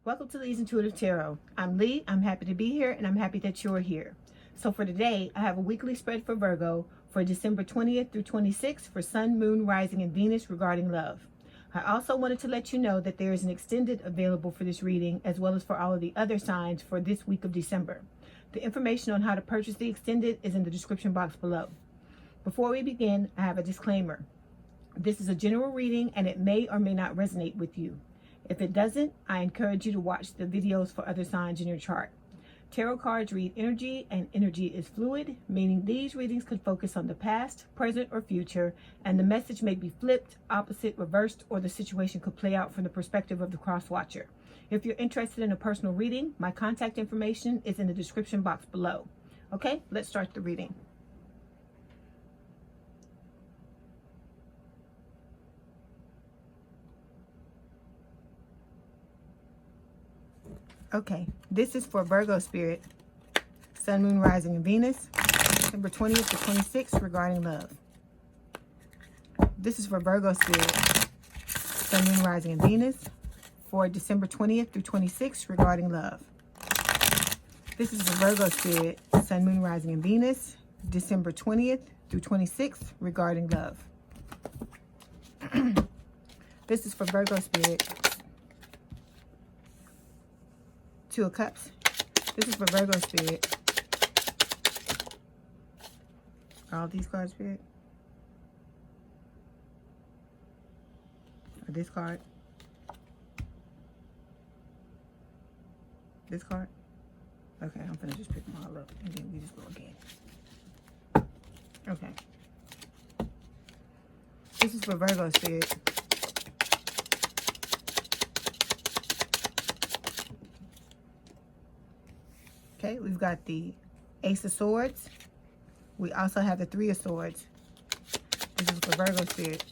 Welcome to Leigh's Intuitive Tarot. I'm Leigh. I'm happy to be here and I'm happy that you're here. So for today, I have a weekly spread for Virgo for December 20th through 26th for Sun, Moon, Rising, and Venus regarding love. I also wanted to let you know that there is an extended available for this reading as well as for all of the other signs for this week of December. The information on how to purchase the extended is in the description box below. Before we begin, I have a disclaimer. This is a general reading and it may or may not resonate with you. If it doesn't, I encourage you to watch the videos for other signs in your chart. Tarot cards read energy, and energy is fluid, meaning these readings could focus on the past, present, or future, and the message may be flipped, opposite, reversed, or the situation could play out from the perspective of the cross-watcher. If you're interested in a personal reading, my contact information is in the description box below. Okay, let's start the reading. Okay, this is for Virgo Spirit, Sun, Moon, Rising, and Venus, December 20th to 26th regarding love. This is for Virgo Spirit, Sun, Moon, Rising, and Venus for December 20th through 26th regarding love. This is for Virgo Spirit, Sun, Moon, Rising, and Venus, December 20th through 26th regarding love. This is for Virgo Spirit, Two of Cups. This is for Virgo Spirit. All these cards, Spirit? Or this card? This card? Okay, I'm gonna just pick them all up and then we just go again. Okay. This is for Virgo Spirit. Okay, we've got the Ace of Swords. We also have the Three of Swords. This is for Virgo Spirit.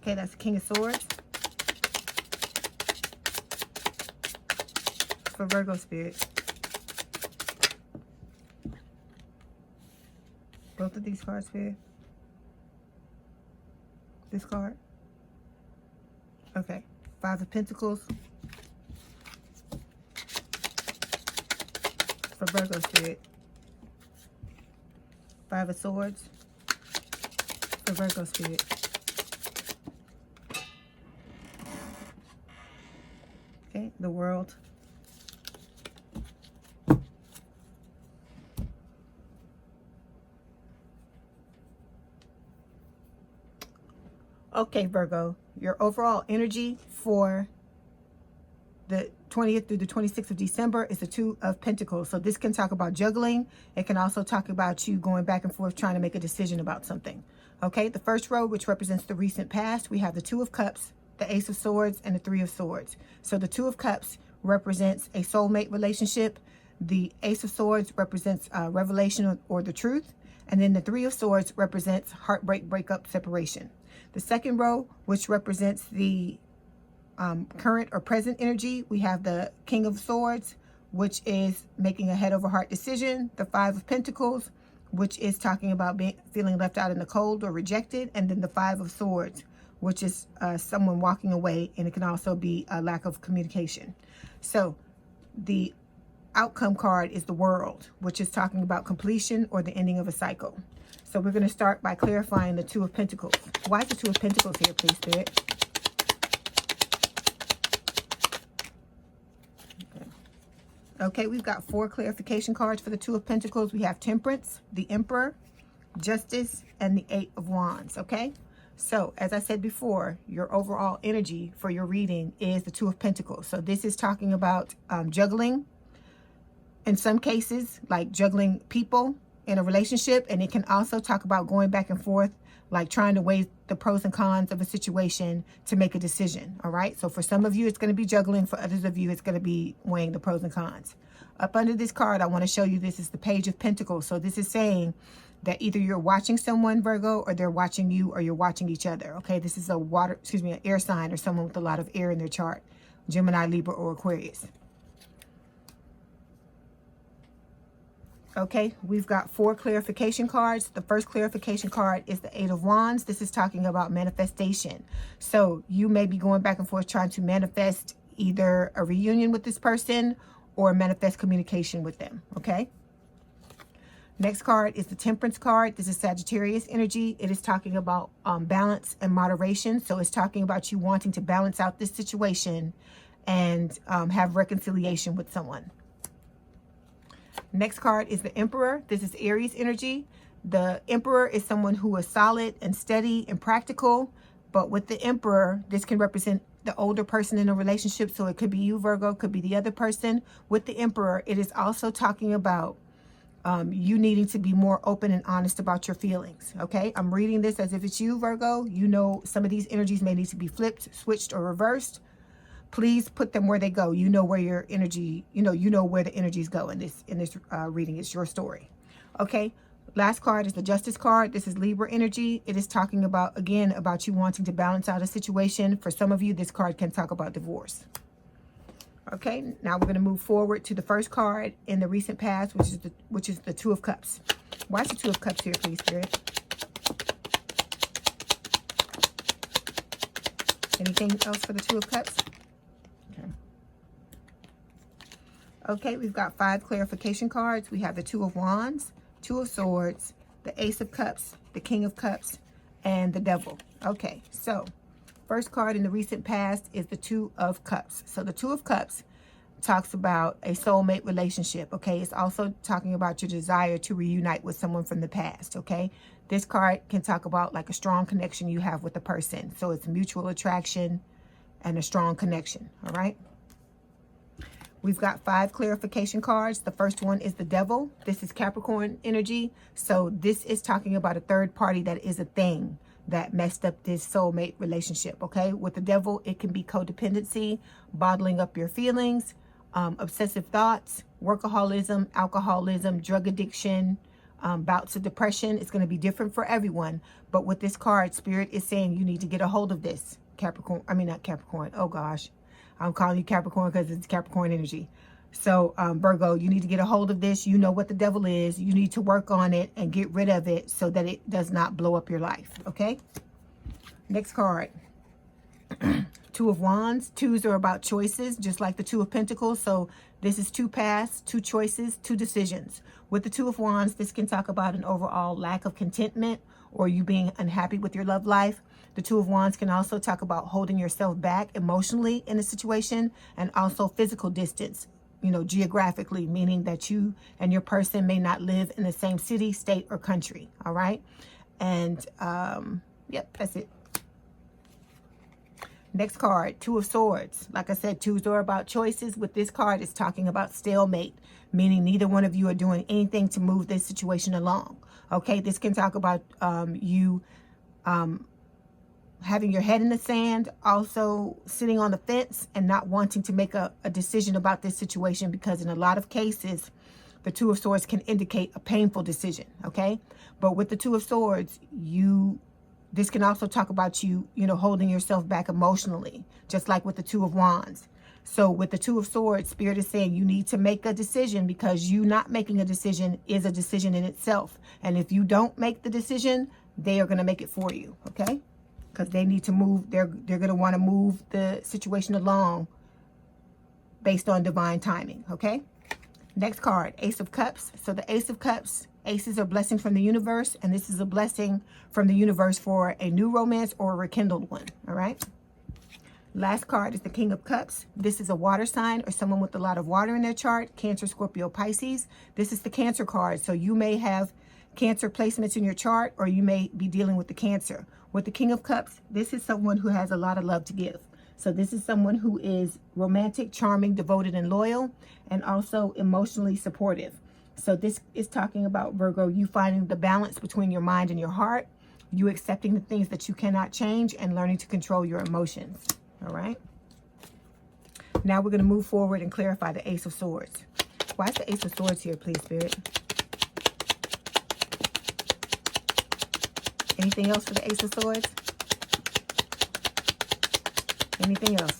Okay, that's the King of Swords. For Virgo Spirit. Both of these cards here. This card. Okay. Five of Pentacles for Virgo Spirit. Five of Swords for Virgo Spirit. Okay, the World. Okay, Virgo, your overall energy for the 20th through the 26th of December is the Two of Pentacles. So this can talk about juggling. It can also talk about you going back and forth trying to make a decision about something. Okay, the first row, which represents the recent past, we have the Two of Cups, the Ace of Swords, and the Three of Swords. So the Two of Cups represents a soulmate relationship. The Ace of Swords represents revelation or the truth. And then the Three of Swords represents heartbreak, breakup, separation. The second row, which represents the current or present energy, we have the King of Swords, which is making a head over heart decision. The Five of Pentacles, which is talking about feeling left out in the cold or rejected. And then the Five of Swords, which is someone walking away, and it can also be a lack of communication. So the outcome card is the World, which is talking about completion or the ending of a cycle. So we're going to start by clarifying the Two of Pentacles. Why is the Two of Pentacles here, please, Spirit? Okay, we've got four clarification cards for the Two of Pentacles. We have Temperance, the Emperor, Justice, and the Eight of Wands, okay? So, as I said before, your overall energy for your reading is the Two of Pentacles. So this is talking about juggling, in some cases, like juggling people in a relationship, and it can also talk about going back and forth, like trying to weigh the pros and cons of a situation to make a decision. All right, so for some of you it's going to be juggling, for others of you it's going to be weighing the pros and cons. Up under this card, I want to show you, this is the Page of Pentacles. So this is saying that either you're watching someone, Virgo, or they're watching you, or you're watching each other. Okay, this is an air sign, or someone with a lot of air in their chart. Gemini, Libra, or Aquarius. Okay, we've got 4 clarification cards. The first clarification card is the 8 of Wands. This is talking about manifestation. So you may be going back and forth trying to manifest either a reunion with this person or manifest communication with them. Okay. Next card is the Temperance card. This is Sagittarius energy. It is talking about balance and moderation. So it's talking about you wanting to balance out this situation and have reconciliation with someone. Next card is the Emperor. This is Aries energy. The Emperor is someone who is solid and steady and practical. But with the Emperor, this can represent the older person in a relationship. So it could be you, Virgo, could be the other person. With the Emperor, it is also talking about you needing to be more open and honest about your feelings. Okay, I'm reading this as if it's you, Virgo. You know, some of these energies may need to be flipped, switched, or reversed. Please put them where they go. You know where your energy, you know where the energies go in this reading. It's your story. Okay. Last card is the Justice card. This is Libra energy. It is talking about, again, about you wanting to balance out a situation. For some of you, this card can talk about divorce. Okay. Now we're going to move forward to the first card in the recent past, which is the Two of Cups. Why is the Two of Cups here, please, Spirit? Anything else for the Two of Cups? Okay, we've got 5 clarification cards. We have the Two of Wands, Two of Swords, the Ace of Cups, the King of Cups, and the Devil. Okay, so first card in the recent past is the Two of Cups. So the Two of Cups talks about a soulmate relationship. Okay, it's also talking about your desire to reunite with someone from the past. Okay, this card can talk about like a strong connection you have with the person. So it's mutual attraction and a strong connection. All right. We've got 5 clarification cards. The first one is the Devil. This is Capricorn energy. So this is talking about a third party that is a thing that messed up this soulmate relationship. Okay, with the Devil, it can be codependency, bottling up your feelings, obsessive thoughts, workaholism, alcoholism, drug addiction, bouts of depression. It's going to be different for everyone. But with this card, Spirit is saying you need to get a hold of this. Capricorn, I mean, not Capricorn. Oh, gosh. I'm calling you Capricorn because it's Capricorn energy. So, Virgo, you need to get a hold of this. You know what the Devil is. You need to work on it and get rid of it so that it does not blow up your life. Okay? Next card. Two of Wands. Twos are about choices, just like the Two of Pentacles. So this is 2 paths, 2 choices, 2 decisions. With the Two of Wands, this can talk about an overall lack of contentment or you being unhappy with your love life. The Two of Wands can also talk about holding yourself back emotionally in a situation and also physical distance, geographically, meaning that you and your person may not live in the same city, state, or country. All right. And yep, that's it. Next card, Two of Swords. Like I said, twos are about choices. With this card, it's talking about stalemate, meaning neither one of you are doing anything to move this situation along. Okay, this can talk about you having your head in the sand, also sitting on the fence and not wanting to make a decision about this situation, because in a lot of cases, the Two of Swords can indicate a painful decision. Okay, but with the Two of Swords, this can also talk about you, holding yourself back emotionally, just like with the Two of Wands. So with the Two of Swords, Spirit is saying you need to make a decision, because you not making a decision is a decision in itself. And if you don't make the decision, they are going to make it for you. Okay, because they need to move. They're going to want to move the situation along based on divine timing. Okay. Next card, Ace of Cups. So the Ace of Cups, aces are blessings from the universe, and this is a blessing from the universe for a new romance or a rekindled one. All right. Last card is the King of Cups. This is a water sign or someone with a lot of water in their chart. Cancer, Scorpio, Pisces. This is the Cancer card. So you may have Cancer placements in your chart, or you may be dealing with the Cancer. With the King of Cups, this is someone who has a lot of love to give. So this is someone who is romantic, charming, devoted, and loyal, and also emotionally supportive. So this is talking about, Virgo, you finding the balance between your mind and your heart, you accepting the things that you cannot change, and learning to control your emotions. All right. Now we're going to move forward and clarify the Ace of Swords. Why is the Ace of Swords here, please, Spirit? Anything else for the Ace of Swords? Anything else?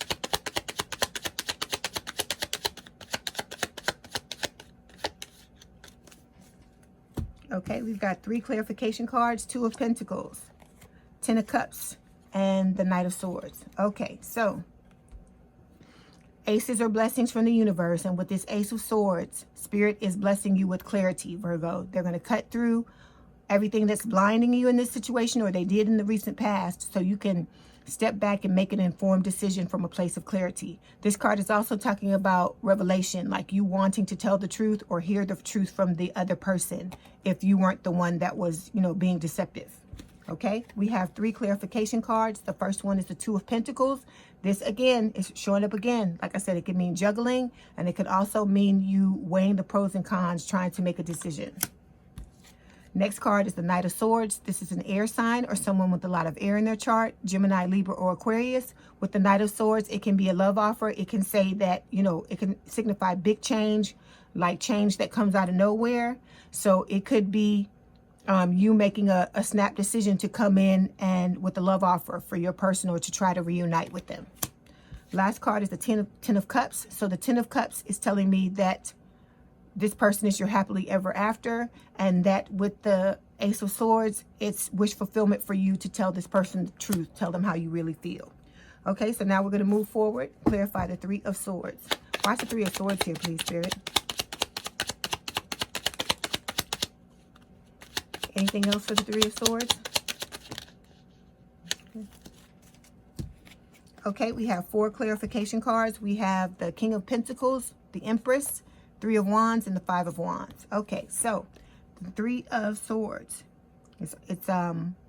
Okay, we've got 3 clarification cards, 2 of Pentacles, 10 of Cups, and the Knight of Swords. Okay, so aces are blessings from the universe, and with this Ace of Swords, Spirit is blessing you with clarity, Virgo. They're going to cut through everything that's blinding you in this situation, or they did in the recent past, so you can step back and make an informed decision from a place of clarity. This card is also talking about revelation, like you wanting to tell the truth or hear the truth from the other person if you weren't the one that was, you know, being deceptive. Okay, we have 3 clarification cards. The first one is the 2 of Pentacles. This again is showing up again. Like I said, it could mean juggling, and it could also mean you weighing the pros and cons, trying to make a decision. Next card is the Knight of Swords. This is an air sign or someone with a lot of air in their chart, Gemini, Libra, or Aquarius. With the Knight of Swords, it can be a love offer. It can say that, you know, it can signify big change, like change that comes out of nowhere. So it could be you making a snap decision to come in and with a love offer for your person or to try to reunite with them. Last card is the 10 of Cups. So the 10 of Cups is telling me that this person is your happily ever after, and that with the Ace of Swords, it's wish fulfillment for you to tell this person the truth, tell them how you really feel. Okay, so now we're going to move forward, clarify the 3 of Swords. Watch the 3 of Swords here, please, Spirit. Anything else for the 3 of Swords? Okay, we have 4 clarification cards. We have the King of Pentacles, the Empress, 3 of Wands, and the 5 of Wands. Okay, so the 3 of Swords, it's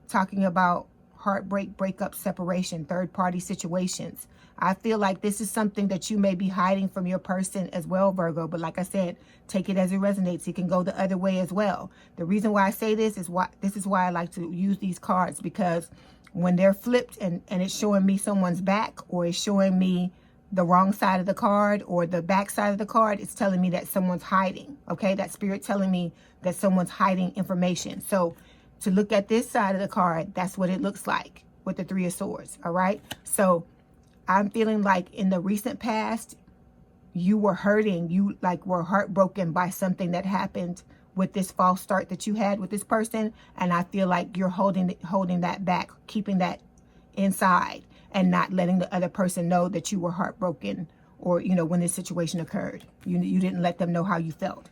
talking about heartbreak, breakup, separation, third-party situations. I feel like this is something that you may be hiding from your person as well, Virgo. But like I said, take it as it resonates. It can go the other way as well. The reason why I say this is why I like to use these cards, because when they're flipped and it's showing me someone's back, or it's showing me the wrong side of the card or the back side of the card, it's telling me that someone's hiding. Okay, that Spirit telling me that someone's hiding information. So to look at this side of the card, that's what it looks like with the 3 of Swords. All right, so I'm feeling like in the recent past, you were hurting, you like were heartbroken by something that happened with this false start that you had with this person, and I feel like you're holding that back, keeping that inside, and not letting the other person know that you were heartbroken, or, you know, when this situation occurred, you didn't let them know how you felt.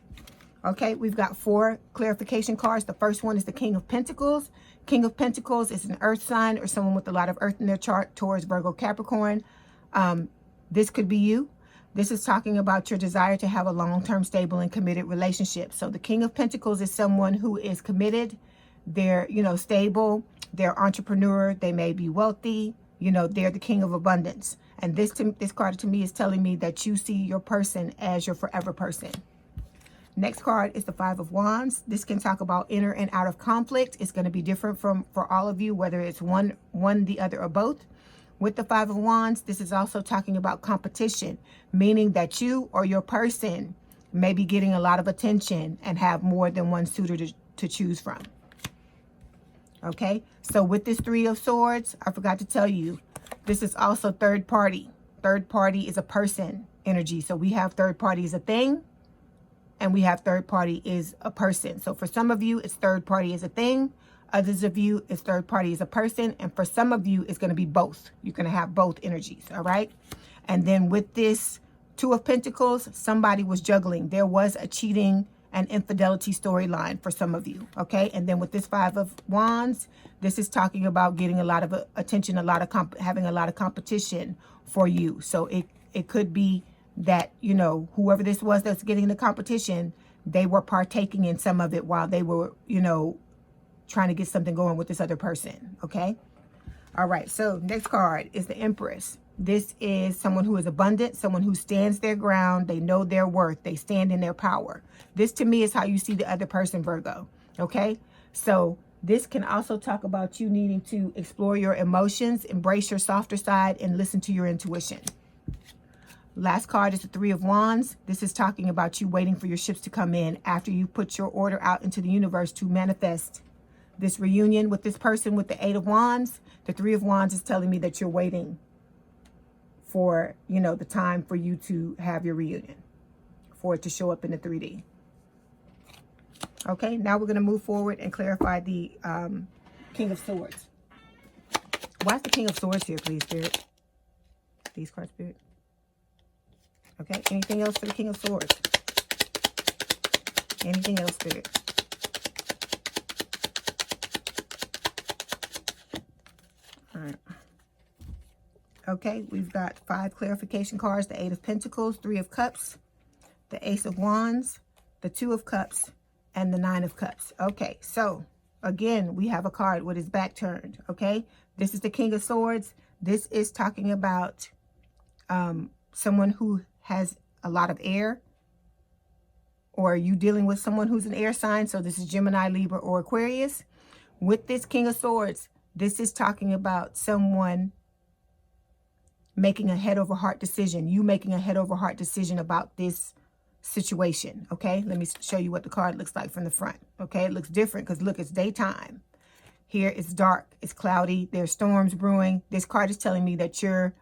Okay, we've got 4 clarification cards. The first one is the King of Pentacles. King of Pentacles is an earth sign or someone with a lot of earth in their chart, Taurus, Virgo, Capricorn. This could be you. This is talking about your desire to have a long-term, stable, and committed relationship. So the King of Pentacles is someone who is committed. They're, you know, stable. They're entrepreneur. They may be wealthy. You know, they're the king of abundance. And this card to me is telling me that you see your person as your forever person. Next card is the 5 of Wands. This can talk about inner and out of conflict. It's going to be different for all of you, whether it's one, the other, or both. With the 5 of Wands, this is also talking about competition, meaning that you or your person may be getting a lot of attention and have more than one suitor to choose from. Okay, so with this 3 of Swords, I forgot to tell you, this is also third party. Third party is a person energy. So we have third party is a thing, and we have third party is a person. So for some of you, it's third party is a thing. Others of you, it's third party is a person. And for some of you, it's going to be both. You're going to have both energies, all right? And then with this 2 of Pentacles, somebody was juggling. There was a cheating and infidelity storyline for some of you, okay? And then with this 5 of Wands, this is talking about getting a lot of attention, having a lot of competition for you. So it could be that, you know, whoever this was that's getting the competition, they were partaking in some of it while they were, you know, trying to get something going with this other person, okay? All right, so next card is the Empress. This is someone who is abundant, someone who stands their ground. They know their worth. They stand in their power. This, to me, is how you see the other person, Virgo, okay? So this can also talk about you needing to explore your emotions, embrace your softer side, and listen to your intuition. Last card is the 3 of Wands. This is talking about you waiting for your ships to come in after you put your order out into the universe to manifest this reunion with this person with the 8 of Wands. The 3 of Wands is telling me that you're waiting for, you know, the time for you to have your reunion, for it to show up in the 3D. Okay, now we're going to move forward and clarify the King of Swords. Why is the King of Swords here, please, Spirit? These cards, Spirit. Okay, anything else for the King of Swords? Anything else, Spirit? All right. Okay, we've got 5 clarification cards. The 8 of Pentacles, 3 of Cups, the Ace of Wands, the 2 of Cups, and the 9 of Cups. Okay, so again, we have a card with his back turned. Okay, this is the King of Swords. This is talking about someone who has a lot of air, or are you dealing with someone who's an air sign? So this is Gemini, Libra, or Aquarius. With this King of Swords, this is talking about someone making a head over heart decision. You making a head over heart decision about this situation. Okay, let me show you what the card looks like from the front. Okay, it looks different because look, it's daytime. Here it's dark, it's cloudy, there's storms brewing. This card is telling me that you're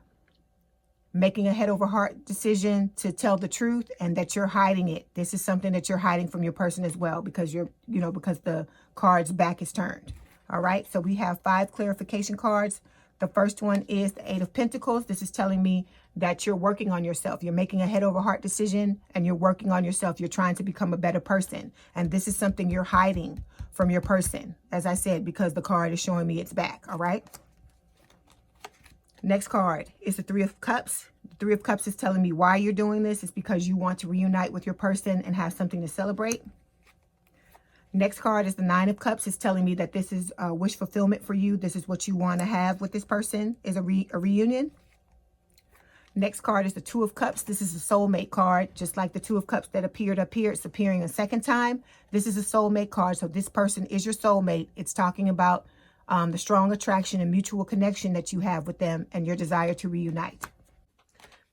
making a head over heart decision to tell the truth and that you're hiding it. This is something that you're hiding from your person as well because you're, because the card's back is turned. All right, so we have 5 clarification cards. The first one is the 8 of Pentacles. This is telling me that you're working on yourself. You're making a head over heart decision and you're working on yourself. You're trying to become a better person. And this is something you're hiding from your person, as I said, because the card is showing me its back. All right. Next card is the 3 of Cups. The 3 of Cups is telling me why you're doing this. It's because you want to reunite with your person and have something to celebrate. Next card is the 9 of Cups. It's telling me that this is a wish fulfillment for you. This is what you want to have with this person, is a reunion. Next card is the 2 of Cups. This is a soulmate card, just like the 2 of Cups that appeared up here. It's appearing a second time. This is a soulmate card. So this person is your soulmate. It's talking about the strong attraction and mutual connection that you have with them and your desire to reunite.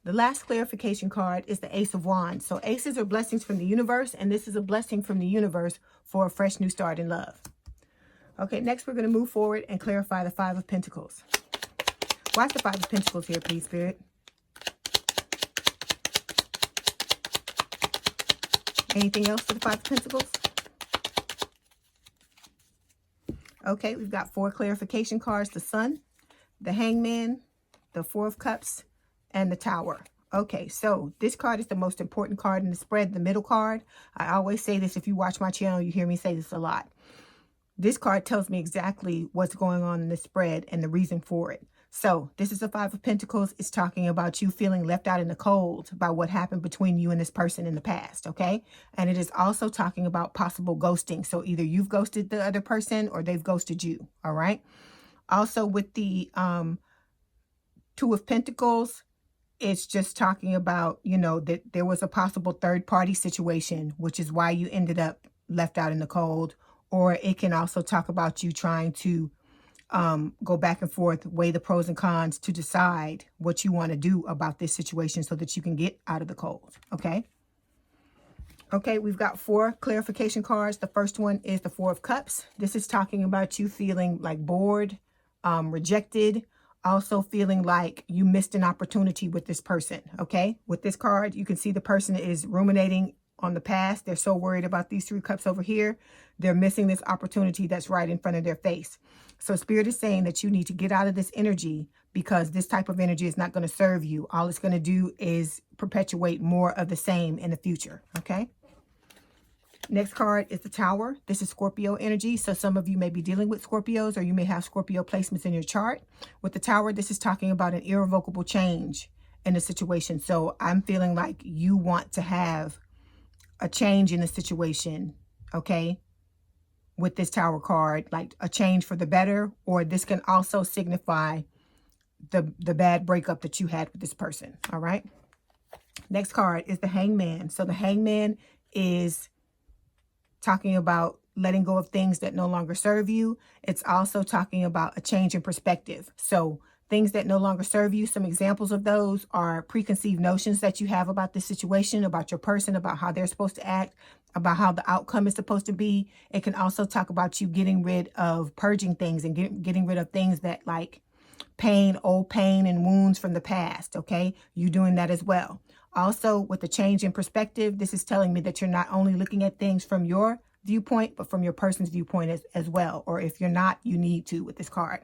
The last clarification card is the Ace of Wands. So aces are blessings from the universe, and this is a blessing from the universe for a fresh new start in love. Okay, next we're going to move forward and clarify the 5 of Pentacles. Why is the 5 of Pentacles here, please, Spirit? Anything else for the 5 of Pentacles? Okay, we've got 4 clarification cards. The Sun, the Hangman, the 4 of Cups, and the Tower. Okay, so this card is the most important card in the spread, the middle card. I always say this. If you watch my channel, you hear me say this a lot. This card tells me exactly what's going on in the spread and the reason for it. So this is the 5 of Pentacles. It's talking about you feeling left out in the cold by what happened between you and this person in the past, okay? And it is also talking about possible ghosting. So either you've ghosted the other person or they've ghosted you, all right? Also with the 2 of Pentacles, it's just talking about, that there was a possible third-party situation, which is why you ended up left out in the cold. Or it can also talk about you trying to go back and forth, weigh the pros and cons to decide what you want to do about this situation so that you can get out of the cold, okay? Okay, we've got 4 clarification cards. The first one is the 4 of Cups. This is talking about you feeling like bored, rejected, also feeling like you missed an opportunity with this person, okay? With this card, you can see the person is ruminating on the past. They're so worried about these 3 cups over here. They're missing this opportunity that's right in front of their face. So Spirit is saying that you need to get out of this energy because this type of energy is not going to serve you. All it's going to do is perpetuate more of the same in the future, okay? Next card is the Tower. This is Scorpio energy. So some of you may be dealing with Scorpios, or you may have Scorpio placements in your chart. With the Tower, this is talking about an irrevocable change in the situation. So I'm feeling like you want to have a change in the situation, okay? With this Tower card, like a change for the better, or this can also signify the bad breakup that you had with this person, all right? Next card is the Hangman. So the Hangman is talking about letting go of things that no longer serve you. It's also talking about a change in perspective. So things that no longer serve you, some examples of those are preconceived notions that you have about this situation, about your person, about how they're supposed to act, about how the outcome is supposed to be. It can also talk about you getting rid of, purging things and getting rid of things that like pain, old pain and wounds from the past, okay? You doing that as well. Also, with the change in perspective, this is telling me that you're not only looking at things from your viewpoint, but from your person's viewpoint as well. Or if you're not, you need to with this card.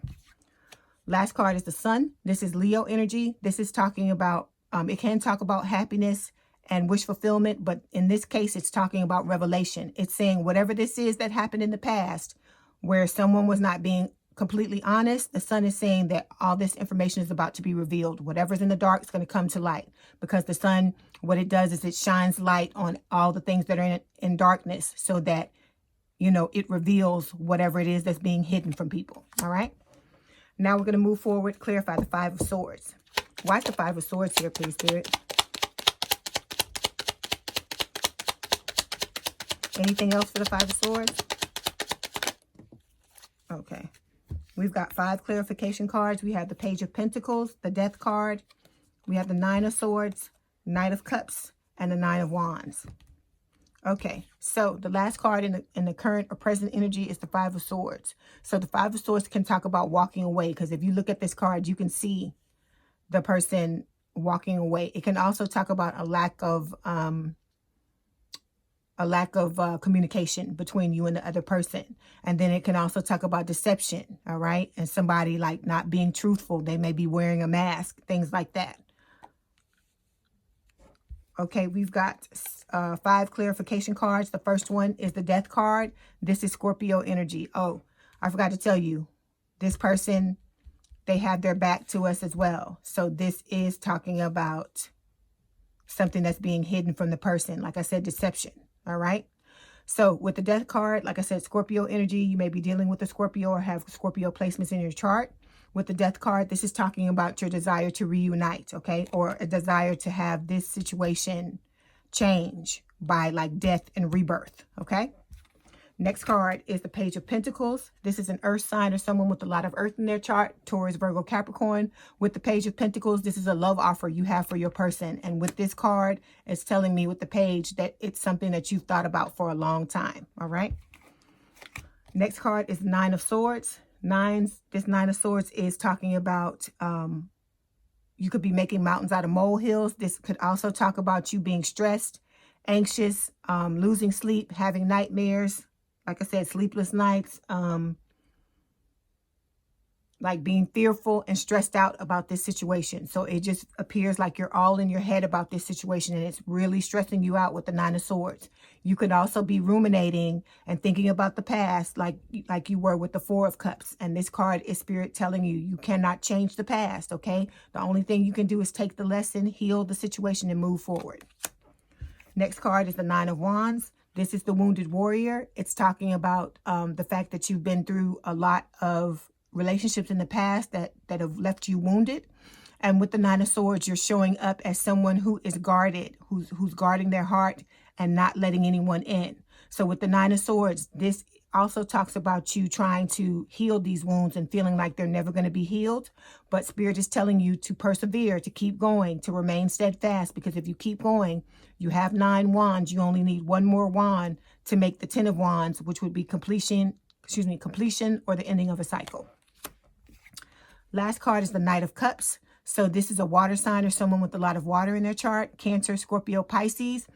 Last card is the Sun. This is Leo energy. This is talking about, it can talk about happiness and wish fulfillment, but in this case, it's talking about revelation. It's saying whatever this is that happened in the past, where someone was not being completely honest, the Sun is saying that all this information is about to be revealed. Whatever's in the dark is going to come to light, because the Sun, what it does is it shines light on all the things that are in darkness, so that, you know, it reveals whatever it is that's being hidden from people. All right. Now we're going to move forward, clarify the Five of Swords. Why is the Five of Swords here, please, Spirit? Anything else for the Five of Swords? Okay. We've got 5 clarification cards. We have the Page of Pentacles, the Death card. We have the Nine of Swords, Knight of Cups, and the Nine of Wands. Okay, so the last card in the current or present energy is the Five of Swords. So the Five of Swords can talk about walking away, because if you look at this card, you can see the person walking away. It can also talk about a lack of communication between you and the other person. And then it can also talk about deception, all right? And somebody like not being truthful. They may be wearing a mask, things like that. Okay, we've got 5 clarification cards. The first one is the Death card. This is Scorpio energy. Oh, I forgot to tell you, this person, they have their back to us as well. So this is talking about something that's being hidden from the person. Like I said, deception. All right. So with the Death card, like I said, Scorpio energy, you may be dealing with a Scorpio or have Scorpio placements in your chart. With the Death card, this is talking about your desire to reunite, okay? Or a desire to have this situation change by like death and rebirth, okay? Next card is the Page of Pentacles. This is an earth sign or someone with a lot of earth in their chart, Taurus, Virgo, Capricorn. With the Page of Pentacles, this is a love offer you have for your person. And with this card, it's telling me with the page that it's something that you've thought about for a long time, all right? Next card is Nine of Swords. This Nine of Swords is talking about you could be making mountains out of molehills. This could also talk about you being stressed, anxious, losing sleep, having nightmares. Like I said, sleepless nights, like being fearful and stressed out about this situation. So it just appears like you're all in your head about this situation, and it's really stressing you out with the Nine of Swords. You could also be ruminating and thinking about the past like you were with the Four of Cups. And this card is Spirit telling you, you cannot change the past, okay? The only thing you can do is take the lesson, heal the situation, and move forward. Next card is the Nine of Wands. This is the Wounded Warrior. It's talking about the fact that you've been through a lot of relationships in the past that have left you wounded. And with the Nine of Swords, you're showing up as someone who is guarded, who's guarding their heart and not letting anyone in. So with the Nine of Swords, this also talks about you trying to heal these wounds and feeling like they're never going to be healed. But Spirit is telling you to persevere, to keep going, to remain steadfast, because if you keep going, you have 9 wands. You only need 1 more wand to make the 10 of wands, which would be completion or the ending of a cycle. Last card is the Knight of Cups. So this is a water sign or someone with a lot of water in their chart, Cancer, Scorpio, Pisces.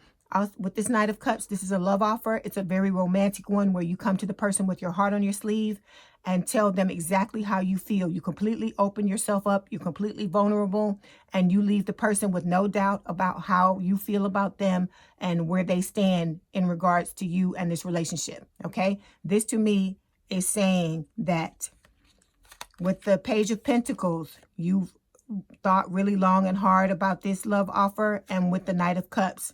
With this Knight of Cups, this is a love offer. It's a very romantic one where you come to the person with your heart on your sleeve and tell them exactly how you feel. You completely open yourself up. You're completely vulnerable, and you leave the person with no doubt about how you feel about them and where they stand in regards to you and this relationship, okay? This to me is saying that with the Page of Pentacles, you've thought really long and hard about this love offer, and with the Knight of Cups,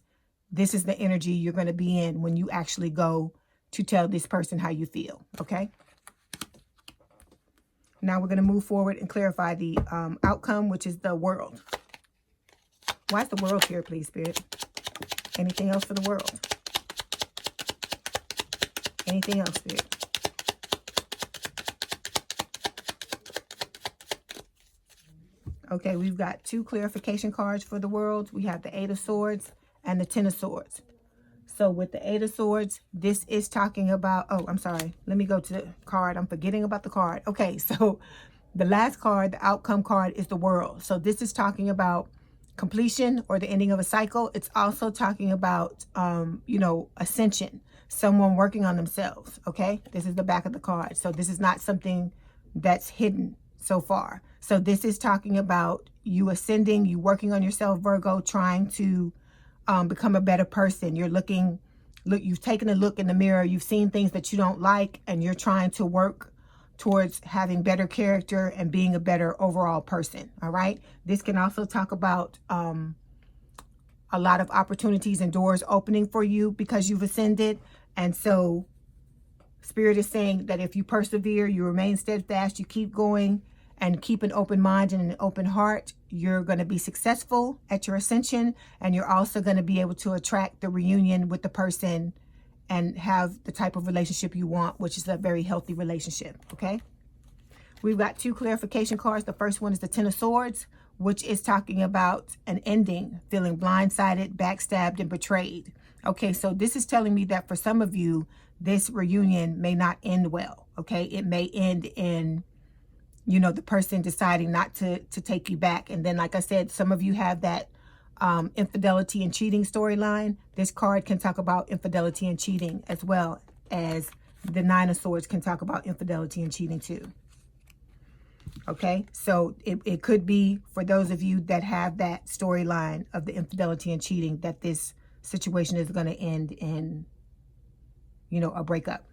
this is the energy you're going to be in when you actually go to tell this person how you feel, okay? Now we're going to move forward and clarify the outcome, which is the World. Why is the World here, please, Spirit? Anything else for the World? Anything else, Spirit? Okay, we've got 2 clarification cards for the World. We have the 8 of Swords and the 10 of Swords. So with the 8 of Swords, this is talking about, oh, I'm sorry. Let me go to the card. I'm forgetting about the card. Okay, so the last card, the outcome card, is the World. So this is talking about completion or the ending of a cycle. It's also talking about, you know, ascension, someone working on themselves. Okay, this is the back of the card. So this is not something that's hidden so far. So this is talking about you ascending, you working on yourself, Virgo, trying to become a better person. You're looking, you've taken a look in the mirror, you've seen things that you don't like, and you're trying to work towards having better character and being a better overall person. All right. This can also talk about a lot of opportunities and doors opening for you because you've ascended. And so Spirit is saying that if you persevere, you remain steadfast, you keep going and keep an open mind and an open heart, you're going to be successful at your ascension. And you're also going to be able to attract the reunion with the person and have the type of relationship you want, which is a very healthy relationship. Okay. We've got two clarification cards. The first one is the Ten of Swords, which is talking about an ending, feeling blindsided, backstabbed, and betrayed. Okay. So this is telling me that for some of you, this reunion may not end well. Okay. It may end in, you know, the person deciding not to take you back. And then, like I said, some of you have that infidelity and cheating storyline. This card can talk about infidelity and cheating, as well as the Nine of Swords can talk about infidelity and cheating too. Okay, so it could be for those of you that have that storyline of the infidelity and cheating that this situation is going to end in, you know, a breakup.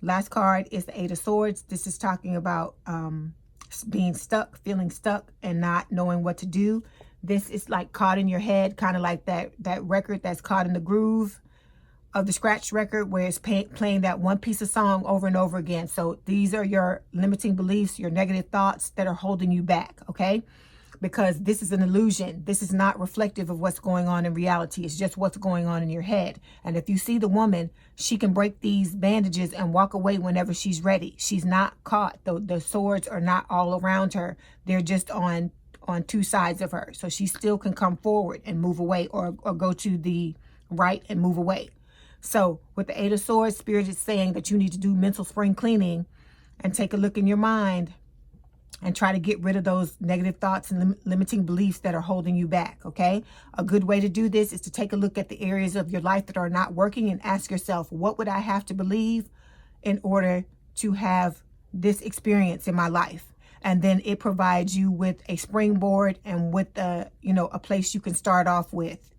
Last card is the Eight of Swords. This is talking about being stuck, feeling stuck, and not knowing what to do. This is like caught in your head, kind of like that record that's caught in the groove of the scratch record where it's playing that one piece of song over and over again. So these are your limiting beliefs, your negative thoughts that are holding you back, okay? Because this is an illusion. This is not reflective of what's going on in reality. It's just what's going on in your head. And if you see the woman, she can break these bandages and walk away whenever she's ready. She's not caught. The swords are not all around her. They're just on two sides of her. So she still can come forward and move away, or go to the right and move away. So with the Eight of Swords, Spirit is saying that you need to do mental spring cleaning and take a look in your mind and try to get rid of those negative thoughts and limiting beliefs that are holding you back, okay? A good way to do this is to take a look at the areas of your life that are not working and ask yourself, what would I have to believe in order to have this experience in my life? And then it provides you with a springboard and with a, you know, a place you can start off with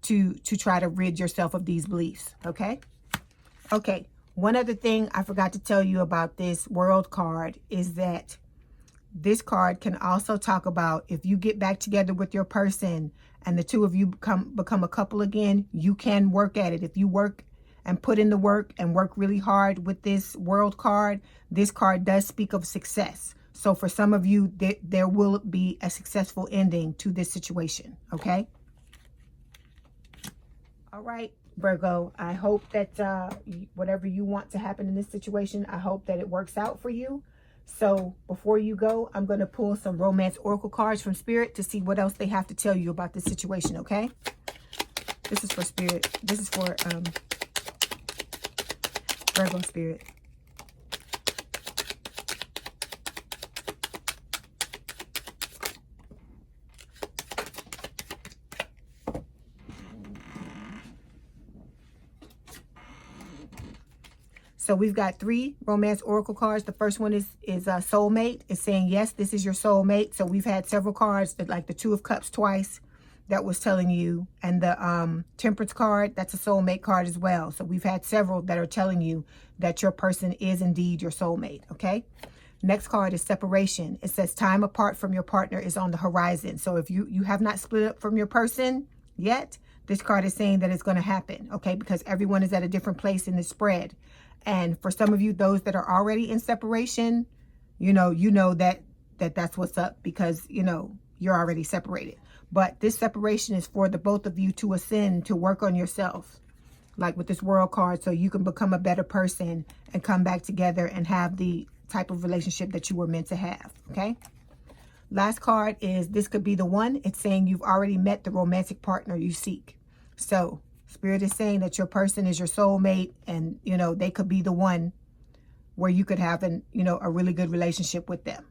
to try to rid yourself of these beliefs, okay? Okay, one other thing I forgot to tell you about this World card is that this card can also talk about if you get back together with your person and the two of you become a couple again, you can work at it. If you work and put in the work and work really hard with this World card, this card does speak of success. So for some of you, there will be a successful ending to this situation, okay? All right, Virgo, I hope that whatever you want to happen in this situation, I hope that it works out for you. So before you go, I'm going to pull some romance oracle cards from Spirit to see what else they have to tell you about this situation, okay? This is for Spirit. This is for Virgo Spirit. So we've got 3 romance oracle cards. The first one is soulmate. It's saying, yes, this is your soulmate. So we've had several cards, that, like the Two of Cups twice, that was telling you. And the Temperance card, that's a soulmate card as well. So we've had several that are telling you that your person is indeed your soulmate, okay? Next card is separation. It says time apart from your partner is on the horizon. So if you have not split up from your person yet, this card is saying that it's going to happen, okay? Because everyone is at a different place in the spread. And for some of you, those that are already in separation, you know that's what's up because, you know, you're already separated. But this separation is for the both of you to ascend, to work on yourself, like with this World card, so you can become a better person and come back together and have the type of relationship that you were meant to have, okay? Last card is this could be the one. It's saying you've already met the romantic partner you seek. So Spirit is saying that your person is your soulmate, and, you know, they could be the one where you could have a really good relationship with them.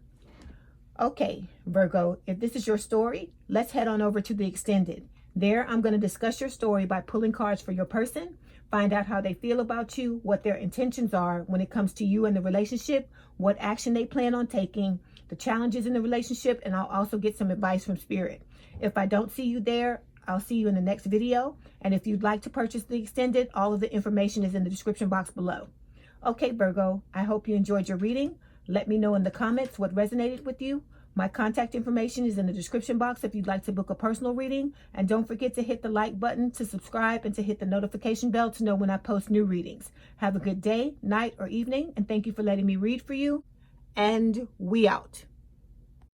Okay, Virgo, if this is your story, let's head on over to the extended. There, I'm going to discuss your story by pulling cards for your person, find out how they feel about you, what their intentions are when it comes to you and the relationship, what action they plan on taking, the challenges in the relationship, and I'll also get some advice from Spirit. If I don't see you there, I'll see you in the next video. And if you'd like to purchase the extended, all of the information is in the description box below. Okay, Virgo, I hope you enjoyed your reading. Let me know in the comments what resonated with you. My contact information is in the description box if you'd like to book a personal reading. And don't forget to hit the like button, to subscribe, and to hit the notification bell to know when I post new readings. Have a good day, night, or evening, and thank you for letting me read for you. And we out.